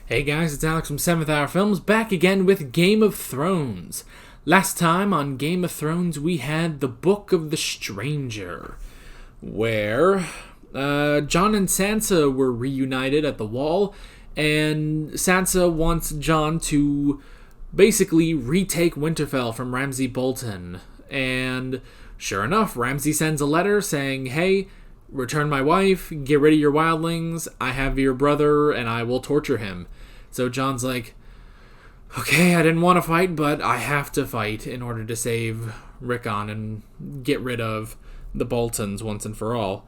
Hey guys, it's Alex from 7th Hour Films, back again with Game of Thrones. Last time on Game of Thrones we had the Book of the Stranger, where Jon and Sansa were reunited at the Wall, and Sansa wants Jon to basically retake Winterfell from Ramsay Bolton. And sure enough, Ramsay sends a letter saying, hey, return my wife, get rid of your wildlings, I have your brother, and I will torture him. So Jon's like, okay, I didn't want to fight, but I have to fight in order to save Rickon and get rid of the Boltons once and for all.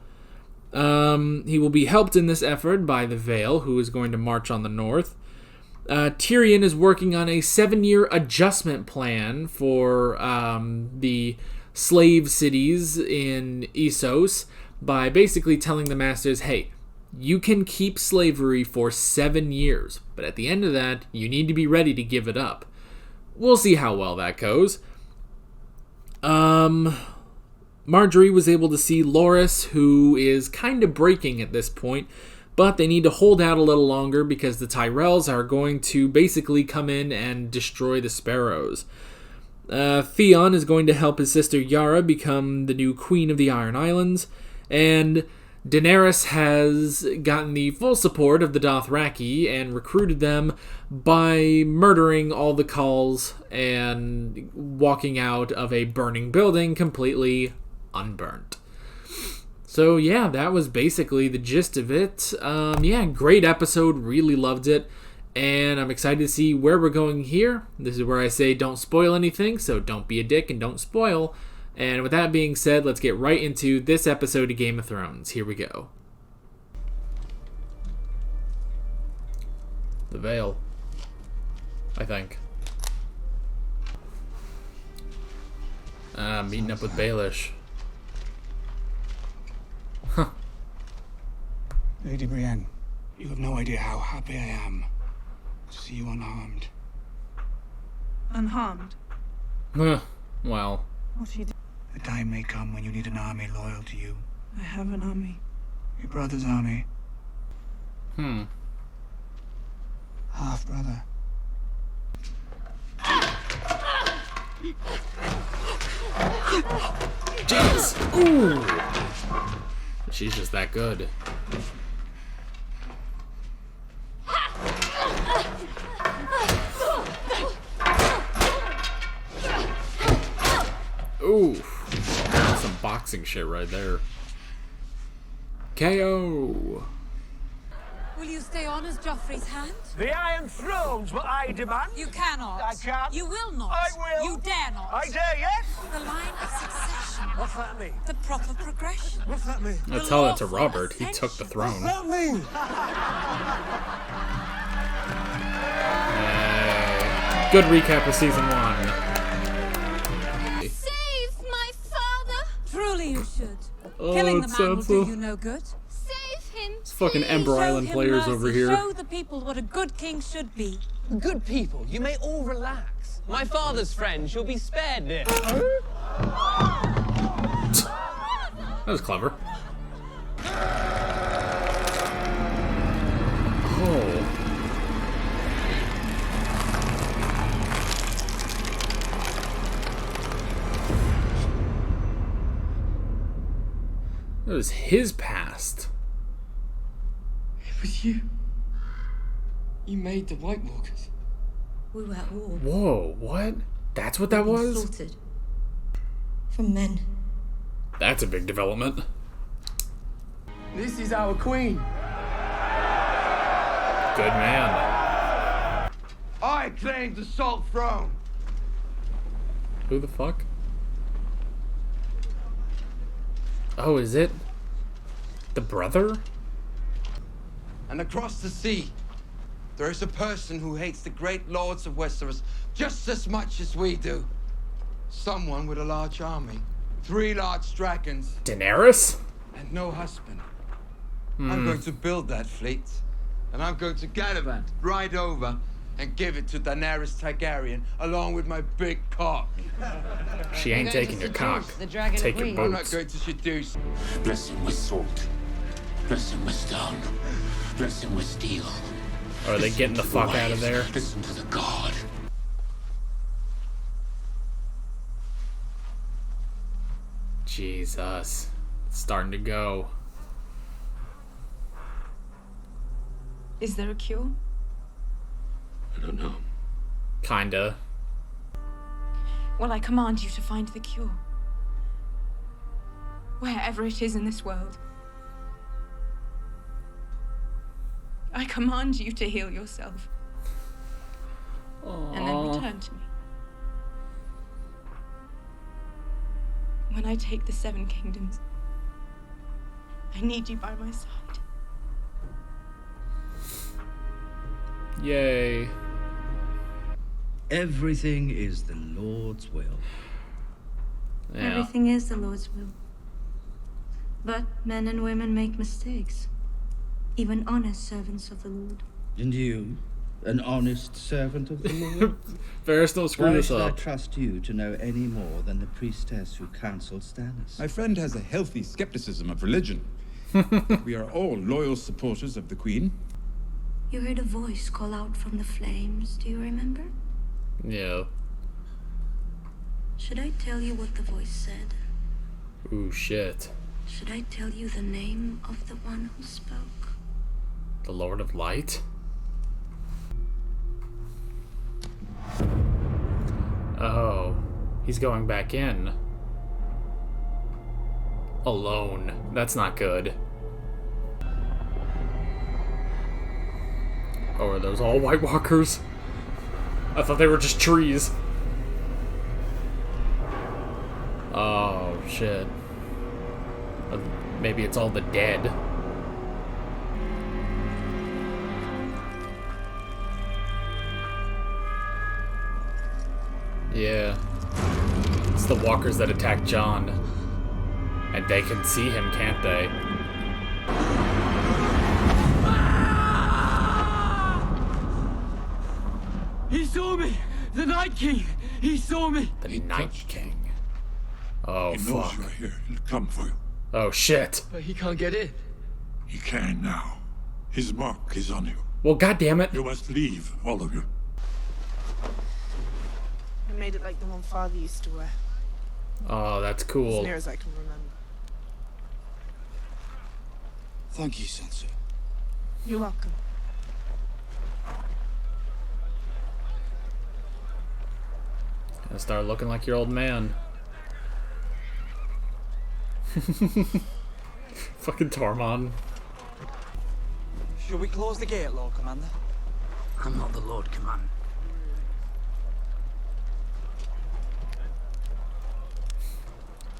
He will be helped in this effort by the Vale, who is going to march on the north. Tyrion is working on a 7-year adjustment plan for the slave cities in Essos by basically telling the masters, hey, you can keep slavery for 7 years, but at the end of that, you need to be ready to give it up. We'll see how well that goes. Marjorie was able to see Loras, who is kind of breaking at this point, but they need to hold out a little longer because the Tyrells are going to basically come in and destroy the Sparrows. Theon is going to help his sister Yara become the new Queen of the Iron Islands, and Daenerys has gotten the full support of the Dothraki and recruited them by murdering all the Khals and walking out of a burning building completely unburnt. So yeah, that was basically the gist of it. Great episode, really loved it, and I'm excited to see where we're going here. This is where I say don't spoil anything, so don't be a dick and don't spoil. And with that being said, let's get right into this episode of Game of Thrones. Here we go. The Vale, I think. Meeting up with Baelish. Huh. Lady Brienne, you have no idea how happy I am to see you unharmed. Unharmed? Well. What are you doing? The time may come when you need an army loyal to you. I have an army. Your brother's army. Half-brother. Jeez! Ooh! She's just that good. Ooh! That's some boxing shit right there. KO! Will you stay on as Joffrey's hand? The Iron Throne's what I demand. You cannot. I can. You will not. I will. You dare not. I dare, yes? The line of succession. What's that mean? The proper progression. What's that mean? I'll tell that to Robert. He took the throne. What's that mean? Good recap of season 1. Save my father. Truly you should. Oh, Killing the it's man will do Sansa. you no good. Save him. It's fucking please. Ember Show Island him players mercy. over here. Show the people what a good king should be. Good people, you may all relax. My father's friend shall be spared this. That was clever. Oh. That was his past. It was you. You made the White Walkers. We were at war. Whoa, what? That's what that was? Slaughtered. From men. That's a big development. This is our queen. Good man. I claim the Salt Throne. Who the fuck? Oh, is it the brother? And across the sea, there is a person who hates the great lords of Westeros just as much as we do. Someone with a large army, 3 large dragons, Daenerys? and no husband. I'm going to build that fleet, and I'm going to gallivant right over and give it to Daenerys Targaryen along with my big cock. She ain't taking your cock. The dragon Take your queen. I'm not boots. going to seduce. Bless him with salt. Bless him with stone. Bless him with steel. Or are they getting the fuck out of there? Listen to the god. Jesus. It's starting to go. Is there a cure? I don't know. Kinda. Well, I command you to find the cure. Wherever it is in this world. I command you to heal yourself. Aww. And then return to me. When I take the 7 kingdoms, I need you by my side. Yay. Everything is the Lord's will. Yeah. Everything is the Lord's will. But men and women make mistakes. Even honest servants of the Lord. And you, an honest servant of the Lord? Varys, don't screw Why this should I up. trust you to know any more than the priestess who counseled Stannis? My friend has a healthy skepticism of religion. We are all loyal supporters of the Queen. You heard a voice call out from the flames, do you remember? Yeah. Should I tell you what the voice said? Ooh, shit. Should I tell you the name of the one who spoke? The Lord of Light? Oh. He's going back in. Alone. That's not good. Oh, are those all White Walkers? I thought they were just trees. Oh, shit. Maybe it's all the dead. Yeah. It's the walkers that attacked Jon. And they can see him, can't they? He saw me! The Night King! He saw me! The Night King. Oh, He knows fuck. you're here. He'll come for you. Oh, shit. But he can't get in. He can now. His mark is on you. Well, goddammit. You must leave, all of you. I made it like the one Father used to wear. Oh, that's As cool. near as I can remember. Thank you, Sansa. You're welcome. Gonna start looking like your old man. Fucking Tormund. Shall we close the gate, Lord Commander? I'm not the Lord Command.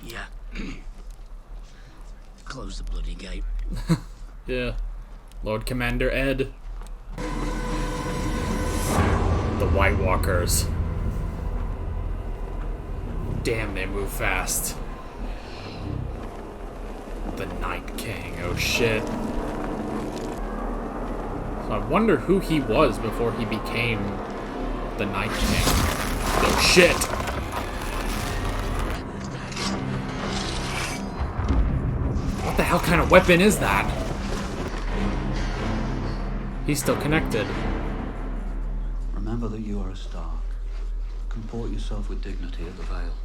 Yeah. Close the bloody gate. Yeah. Lord Commander Ed. The White Walkers. Damn, they move fast. The Night King. Oh, shit. So I wonder who he was before he became the Night King. Oh, shit. What the hell kind of weapon is that? He's still connected. Remember that you are a Stark. Comport yourself with dignity at the Vale.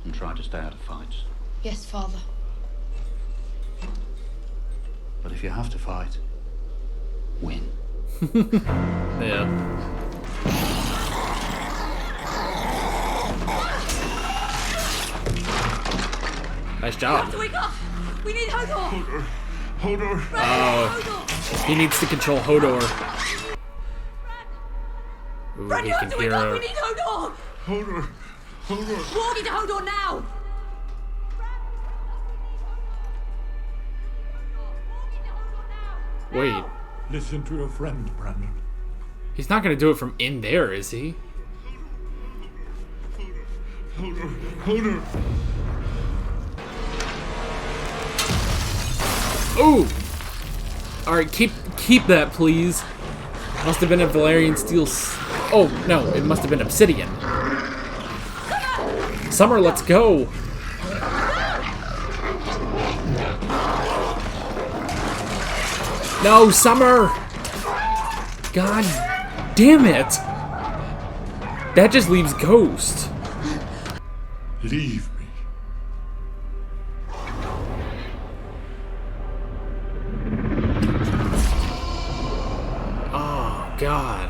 And try to stay out of fights. Yes, Father. But if you have to fight, win. Yeah. Nice job. We need Hodor! Hodor. Oh, he needs to control Hodor. Ooh, Bran, he you can have to hear wake up! her. We need Hodor! Hodor. Hodor. Walk into Hodor now! Wait, Listen to your friend, Brandon. he's not gonna do it from in there, is he? Hodor. Hodor. Ooh! Alright, keep that, please. Must have been a Valyrian steel. Oh, no, it must have been obsidian. Summer, let's go! No, Summer! God damn it! That just leaves Ghost. Leave me. Oh, God.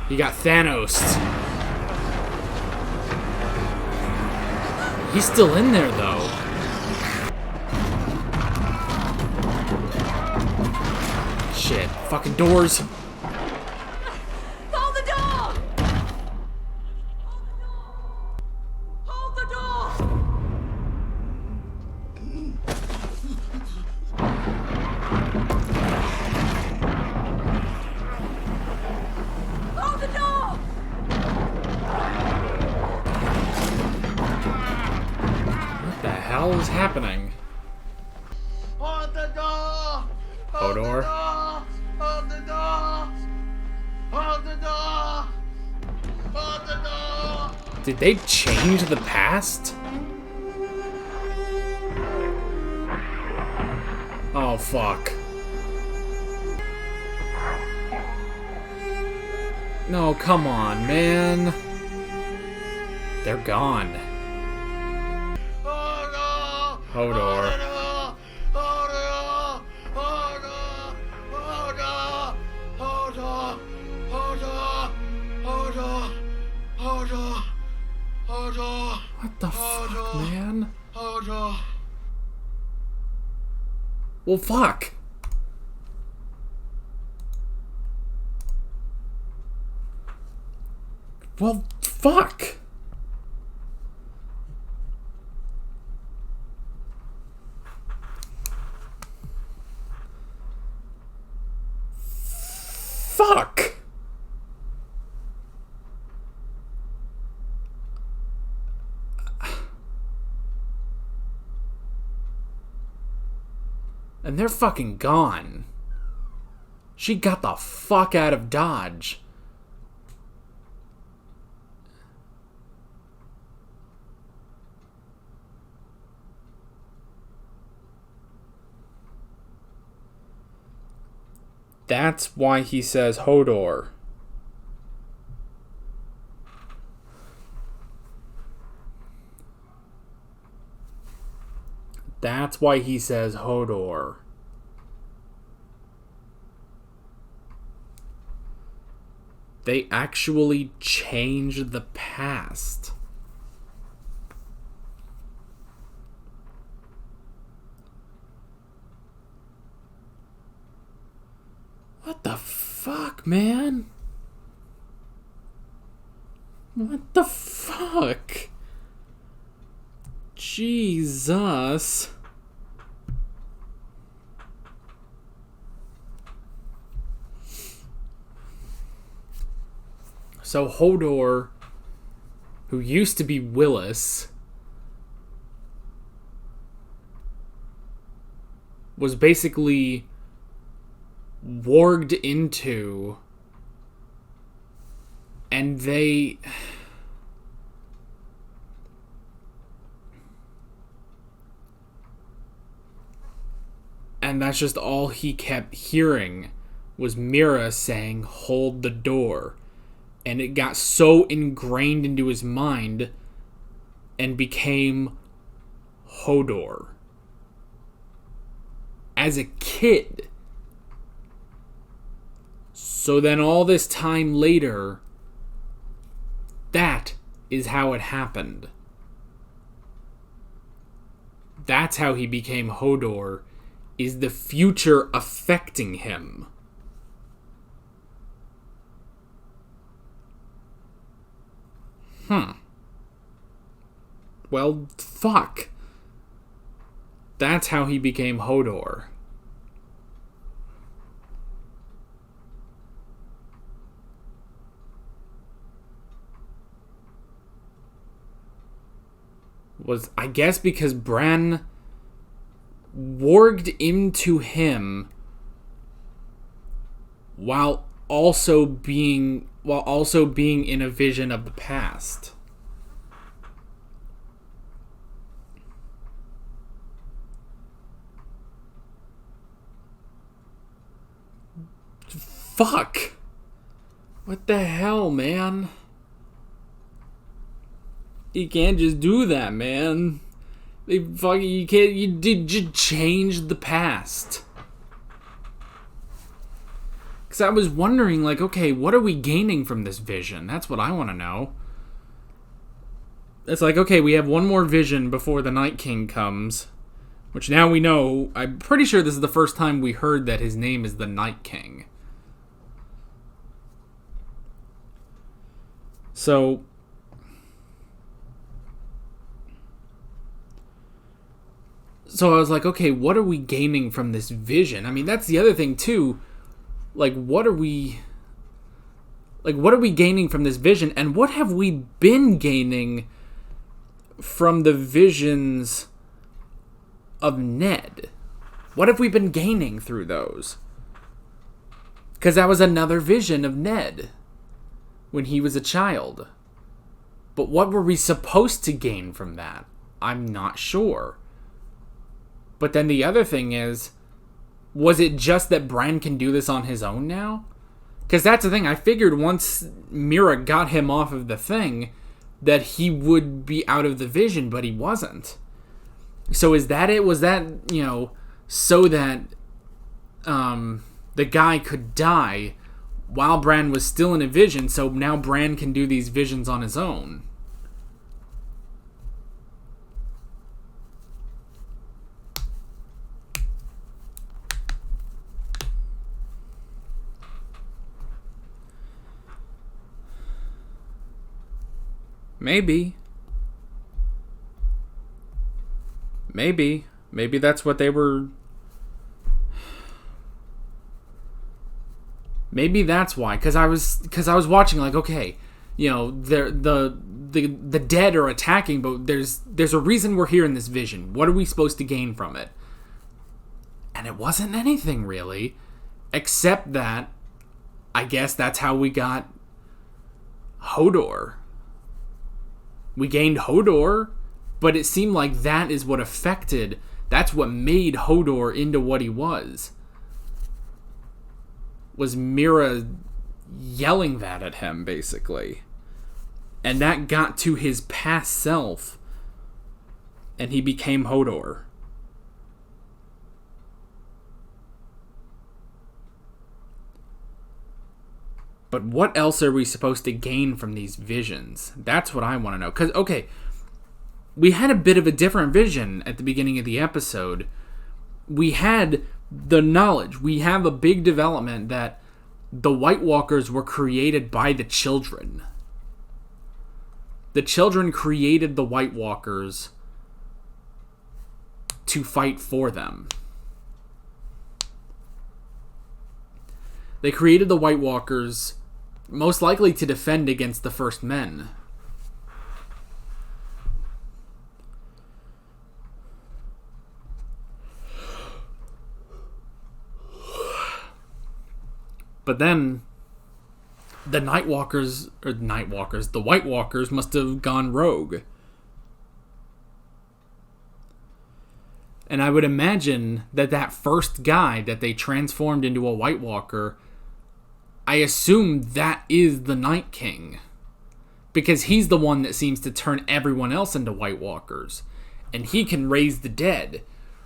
You got Thanos. He's still in there, though. Shit. Fucking doors. Hold the door! Hold the door! Hold the door! What the hell is happening? Hold the door! Hodor? Hold the door! Hold the door! Hold the door! Did they change the past? Oh, fuck. No, come on, man. They're gone. Hodor. What the fuck, man? Well, fuck. Well, fuck. Fuck. And they're fucking gone. She got the fuck out of Dodge. That's why he says Hodor. That's why he says Hodor. They actually changed the past. What the fuck, man? What the fuck? Jesus. So Hodor, who used to be Willis, was basically warged into, and they... And that's just all he kept hearing was Mira saying, "Hold the door." And it got so ingrained into his mind and became Hodor. As a kid. So then all this time later, that is how it happened. That's how he became Hodor, is the future affecting him. Well, fuck. That's how he became Hodor. Was, I guess, because Bran warged into him while also being in a vision of the past. fuck? What the hell, man? You can't just do that, man. You can't. You did just change the past. Because I was wondering, like, okay, what are we gaining from this vision? That's what I want to know. It's like, okay, we have one more vision before the Night King comes. Which now we know, I'm pretty sure this is the first time we heard that his name is the Night King. So I was like, okay, what are we gaining from this vision? I mean, that's the other thing too. Like, what are we gaining from this vision? And what have we been gaining from the visions of Ned? What have we been gaining through those? Because that was another vision of Ned when he was a child. But what were we supposed to gain from that? I'm not sure. But then the other thing is, was it just that Bran can do this on his own now? Because that's the thing. I figured once Mira got him off of the thing, that he would be out of the vision, but he wasn't. So is that it? Was that, so that the guy could die while Bran was still in a vision, so now Bran can do these visions on his own? Maybe. Maybe that's what they were... Maybe that's why. Because I was watching, like, okay, the dead are attacking, but there's a reason we're here in this vision. What are we supposed to gain from it? And it wasn't anything, really. Except that, I guess that's how we got Hodor. We gained Hodor, but it seemed like that is what affected, that's what made Hodor into what he was Mira yelling that at him, basically. And that got to his past self, and he became Hodor. But what else are we supposed to gain from these visions? That's what I want to know. Because, okay, we had a bit of a different vision at the beginning of the episode. We had the knowledge. We have a big development that the White Walkers were created by the children. The children created the White Walkers to fight for them. They created the White Walkers most likely to defend against the First Men. But then the White Walkers must have gone rogue. And I would imagine that first guy that they transformed into a White Walker, I assume that is the Night King. Because he's the one that seems to turn everyone else into White Walkers. And he can raise the dead.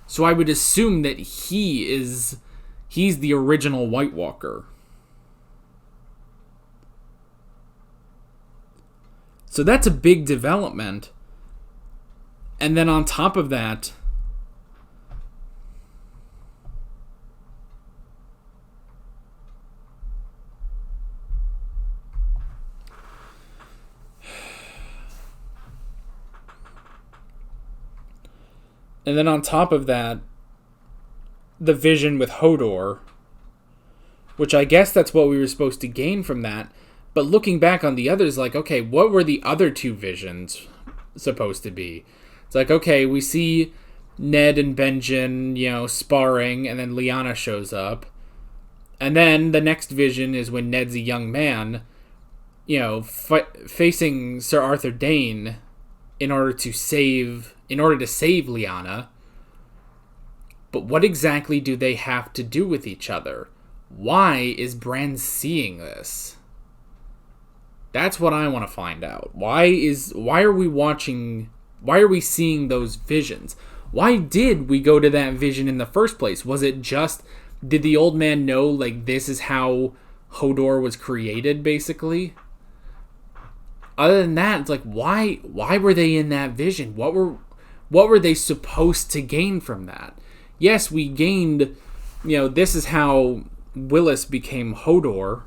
So I would assume that he's the original White Walker. So that's a big development. And then on top of that, the vision with Hodor, which I guess that's what we were supposed to gain from that. But looking back on the others, like, okay, what were the other two visions supposed to be? It's like, okay, we see Ned and Benjen, sparring, and then Lyanna shows up. And then the next vision is when Ned's a young man, facing Sir Arthur Dayne in order to save Lyanna. But what exactly do they have to do with each other? why is Bran seeing this? That's what I want to find out. Why are we seeing those visions? Why did we go to that vision in the first place? Was it just, did the old man know, like, this is how Hodor was created, basically? Other than that, it's like, why were they in that vision? What were they supposed to gain from that? Yes, we gained, this is how Willis became Hodor.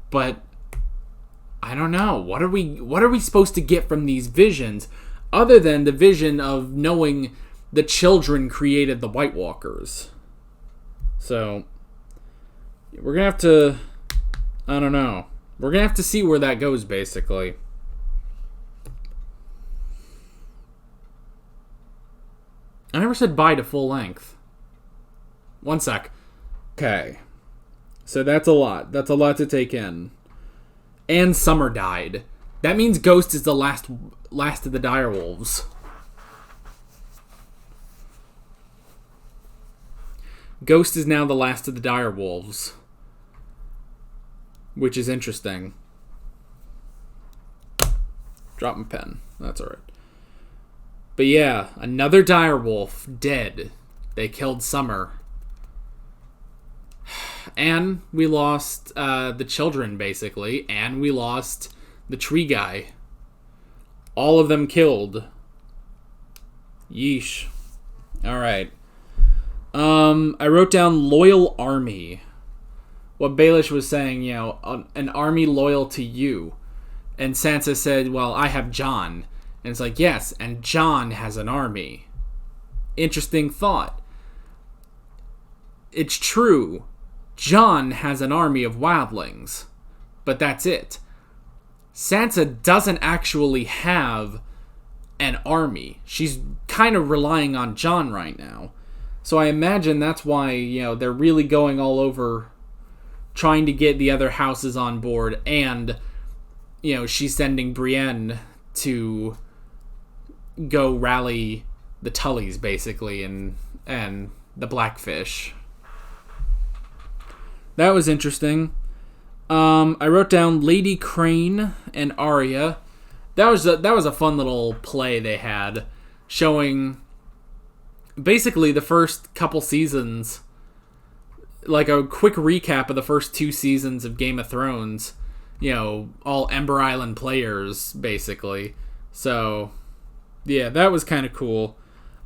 But I don't know. What are we supposed to get from these visions other than the vision of knowing the children created the White Walkers? So we're going to have to, I don't know. We're going to have to see where that goes, basically. I never said bye to full length. One sec. Okay. So that's a lot. That's a lot to take in. And Summer died. That means Ghost is the last of the direwolves. Ghost is now the last of the direwolves. Which is interesting. Drop my pen. That's alright. But yeah, another direwolf dead. They killed Summer. And we lost the children, basically. And we lost the tree guy. All of them killed. Yeesh. Alright. I wrote down loyal army. What Baelish was saying, an army loyal to you. And Sansa said, well, I have Jon. And it's like, yes, and Jon has an army. Interesting thought. It's true. Jon has an army of wildlings. But that's it. Sansa doesn't actually have an army. She's kind of relying on Jon right now. So I imagine that's why, they're really going all over trying to get the other houses on board. And, she's sending Brienne to go rally the Tullys, basically, and the Blackfish. That was interesting. I wrote down Lady Crane and Arya. That was a fun little play they had, showing basically the first couple seasons, like a quick recap of the first 2 seasons of Game of Thrones. All Ember Island players, basically. So yeah, that was kind of cool.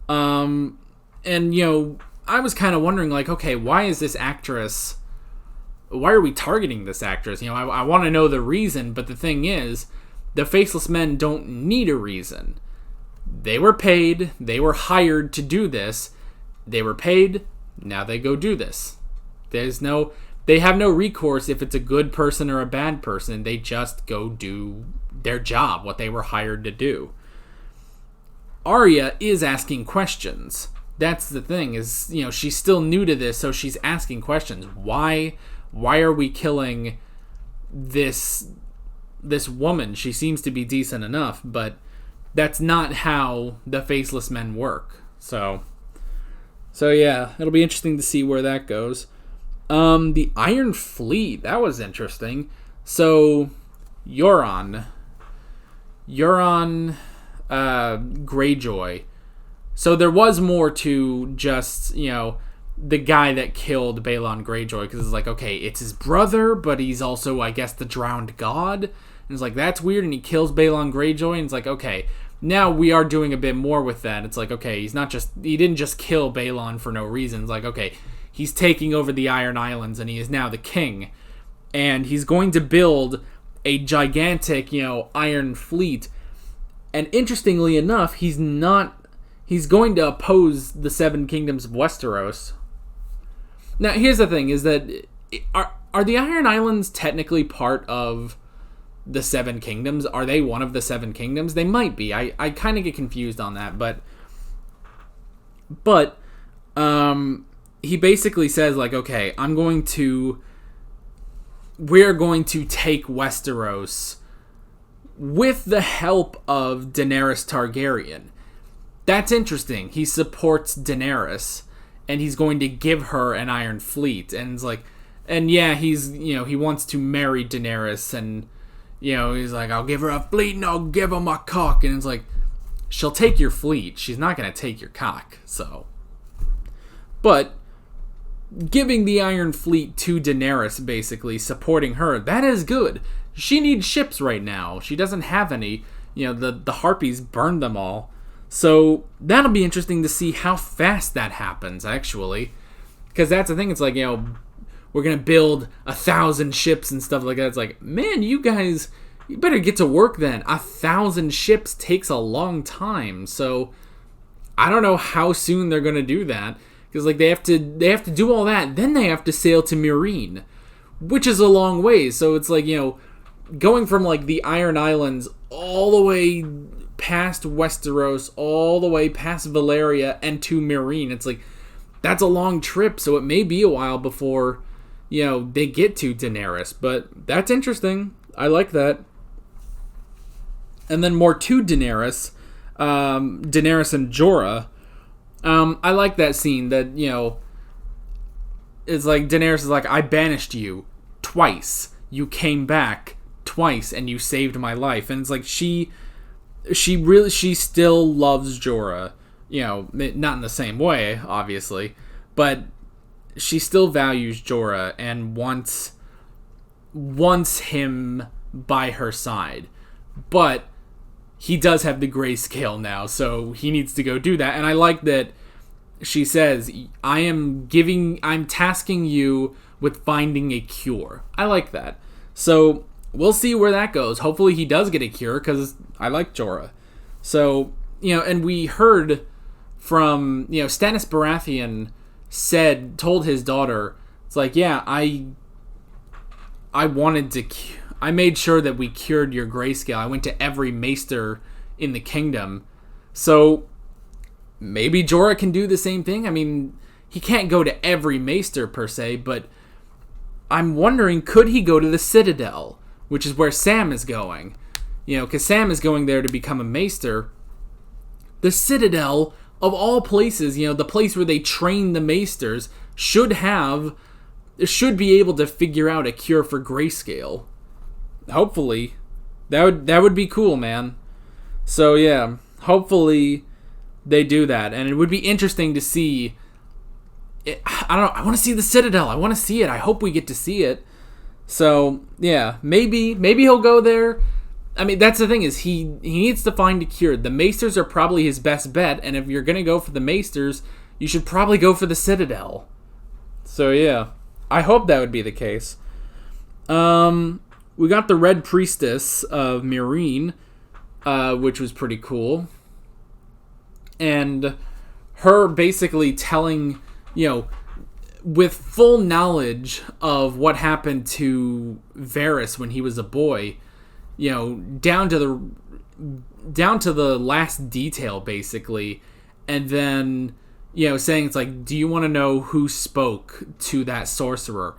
And I was kind of wondering, like, okay, why is this actress? Why are we targeting this actress? I want to know the reason, but the thing is, the Faceless Men don't need a reason. They were paid, they were hired to do this, they were paid, now they go do this. They have no recourse if it's a good person or a bad person, they just go do their job, what they were hired to do. Arya is asking questions. That's the thing, is, she's still new to this, so she's asking questions. Why are we killing this woman? She seems to be decent enough, but that's not how the Faceless Men work. So yeah, it'll be interesting to see where that goes. The Iron Fleet, that was interesting. So Euron Greyjoy. So there was more to just, the guy that killed Balon Greyjoy, because it's like, okay, it's his brother, but he's also, I guess, the drowned god. And it's like, that's weird, and he kills Balon Greyjoy, and it's like, okay, now we are doing a bit more with that. It's like, okay, he didn't just kill Balon for no reason. It's like, okay, he's taking over the Iron Islands, and he is now the king. And he's going to build a gigantic, Iron Fleet. And interestingly enough, he's going to oppose the 7 Kingdoms of Westeros. Now, here's the thing, is that, are the Iron Islands technically part of the 7 Kingdoms? Are they one of the 7 Kingdoms? They might be. I kind of get confused on that, but he basically says, like, okay, we're going to take Westeros with the help of Daenerys Targaryen. That's interesting. He supports Daenerys, and he's going to give her an Iron Fleet. And it's like, and yeah, he's, he wants to marry Daenerys, and, he's like, I'll give her a fleet and I'll give her my cock. And it's like, she'll take your fleet. She's not going to take your cock. So, but giving the Iron Fleet to Daenerys, basically supporting her, that is good. She needs ships right now. She doesn't have any. The Harpies burned them all. So that'll be interesting to see how fast that happens, actually. Because that's the thing. It's like, we're going to build 1,000 ships and stuff like that. It's like, man, you guys, you better get to work then. 1,000 ships takes a long time. So I don't know how soon they're going to do that. Because like they have to do all that. Then they have to sail to Meereen, which is a long way. So it's like, going from like the Iron Islands all the way past Westeros, all the way past Valyria and to Meereen. It's like, that's a long trip. So it may be a while before, they get to Daenerys. But that's interesting. I like that. And then more to Daenerys. Daenerys and Jorah. I like that scene that, it's like Daenerys is like, I banished you twice. You came back twice and you saved my life. And it's like she still loves Jorah. Not in the same way, obviously, but she still values Jorah and wants him by her side. But he does have the grayscale now, so he needs to go do that. And I like that she says, I'm tasking you with finding a cure. I like that. So we'll see where that goes. Hopefully he does get a cure, because I like Jorah. So, and we heard from, Stannis Baratheon told his daughter, it's like, yeah, I made sure that we cured your grayscale. I went to every maester in the kingdom. So maybe Jorah can do the same thing. I mean, he can't go to every maester per se, but I'm wondering, could he go to the Citadel, which is where Sam is going? Because Sam is going there to become a maester. The Citadel, of all places, the place where they train the maesters, should be able to figure out a cure for grayscale. Hopefully. That would be cool, man. So yeah, hopefully they do that. And it would be interesting to see I don't know, I want to see the Citadel. I want to see it. I hope we get to see it. So, yeah, maybe he'll go there. I mean, that's the thing, is he needs to find a cure. The Maesters are probably his best bet, and if you're going to go for the Maesters, you should probably go for the Citadel. So, yeah, I hope that would be the case. We got the Red Priestess of Meereen, which was pretty cool. And her basically telling, with full knowledge of what happened to Varys when he was a boy, down to the last detail, basically, and then, saying, it's like, do you want to know who spoke to that sorcerer?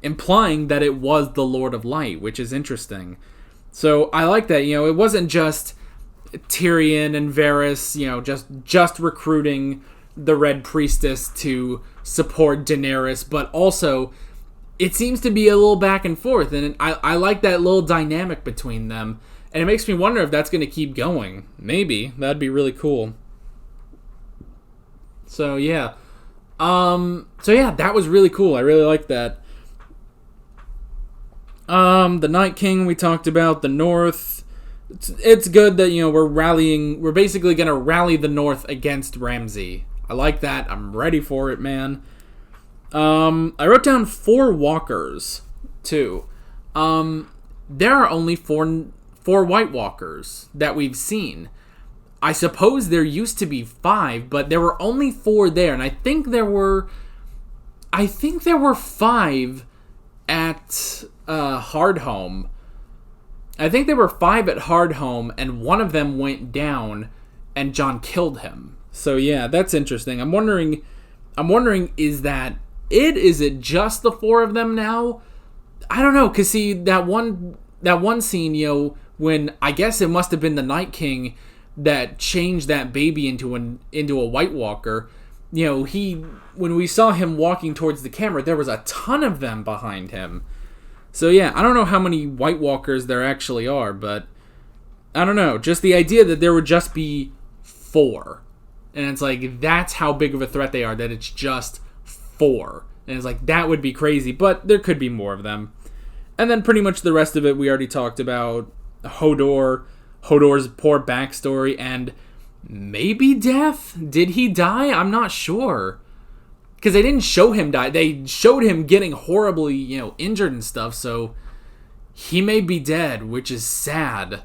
Implying that it was the Lord of Light, which is interesting. So I like that, it wasn't just Tyrion and Varys, just recruiting the Red Priestess to support Daenerys, but also it seems to be a little back and forth, and I like that little dynamic between them, and it makes me wonder if that's going to keep going. Maybe. That'd be really cool. So yeah. That was really cool. I really like that. The Night King we talked about, the North. It's good that, we're basically going to rally the North against Ramsay. I like that. I'm ready for it, man. I wrote down 4 walkers, too. There are only 4 White Walkers that we've seen. I suppose there used to be 5, but there were only 4 there, and I think there were 5 at Hardhome. I think there were 5 at Hardhome, and one of them went down, and Jon killed him. So yeah, that's interesting. I'm wondering, is that it? Is it just the 4 of them now? I don't know, cause see that one scene, when I guess it must have been the Night King that changed that baby into a White Walker. when we saw him walking towards the camera, there was a ton of them behind him. So yeah, I don't know how many White Walkers there actually are, but I don't know. Just the idea that there would just be 4. And it's like, that's how big of a threat they are, that it's just 4. And it's like, that would be crazy, but there could be more of them. And then pretty much the rest of it we already talked about. Hodor's poor backstory, and maybe death? Did he die? I'm not sure. Because they didn't show him die. They showed him getting horribly, injured and stuff, so he may be dead, which is sad.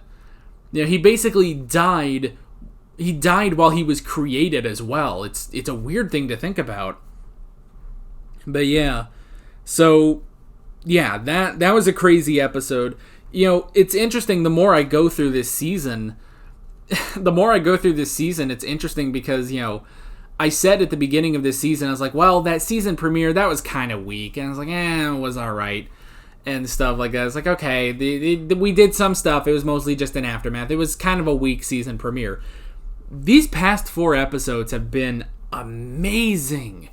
He basically died. He died while he was created as well. It's a weird thing to think about. But yeah. So, yeah, that was a crazy episode. It's interesting, the more I go through this season, it's interesting because, I said at the beginning of this season, I was like, well, that season premiere, that was kind of weak. And I was like, it was alright. And stuff like that. It's like, okay, we did some stuff. It was mostly just an aftermath. It was kind of a weak season premiere. These past 4 episodes have been amazing.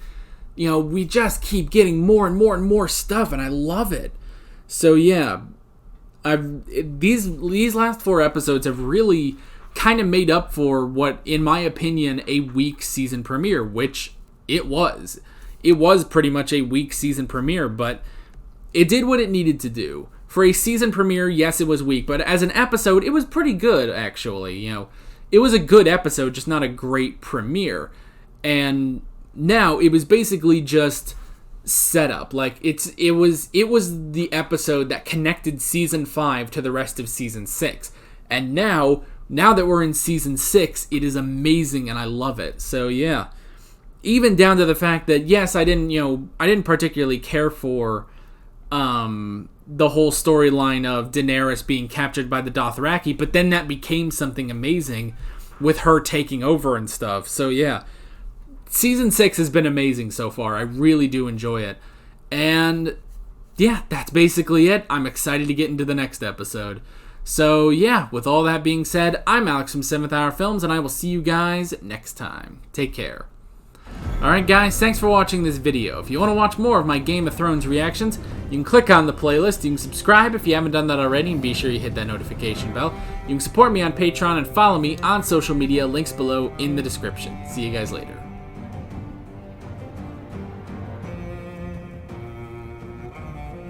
We just keep getting more and more and more stuff, and I love it. So yeah, these last 4 episodes have really kind of made up for what, in my opinion, a weak season premiere, which it was. It was pretty much a weak season premiere, but it did what it needed to do. For a season premiere, yes, it was weak, but as an episode, it was pretty good, actually. It was a good episode, just not a great premiere. And now it was basically just setup. Like it was the episode that connected season 5 to the rest of season 6. And now that we're in season 6, it is amazing and I love it. So yeah. Even down to the fact that yes, I didn't particularly care for the whole storyline of Daenerys being captured by the Dothraki, but then that became something amazing with her taking over and stuff. So yeah. Season 6 has been amazing so far. I really do enjoy it. And yeah, that's basically it. I'm excited to get into the next episode. So yeah, with all that being said, I'm Alex from 7th Hour Films, and I will see you guys next time. Take care. Alright guys, thanks for watching this video. If you want to watch more of my Game of Thrones reactions, you can click on the playlist, you can subscribe if you haven't done that already, and be sure you hit that notification bell. You can support me on Patreon and follow me on social media, links below in the description. See you guys later.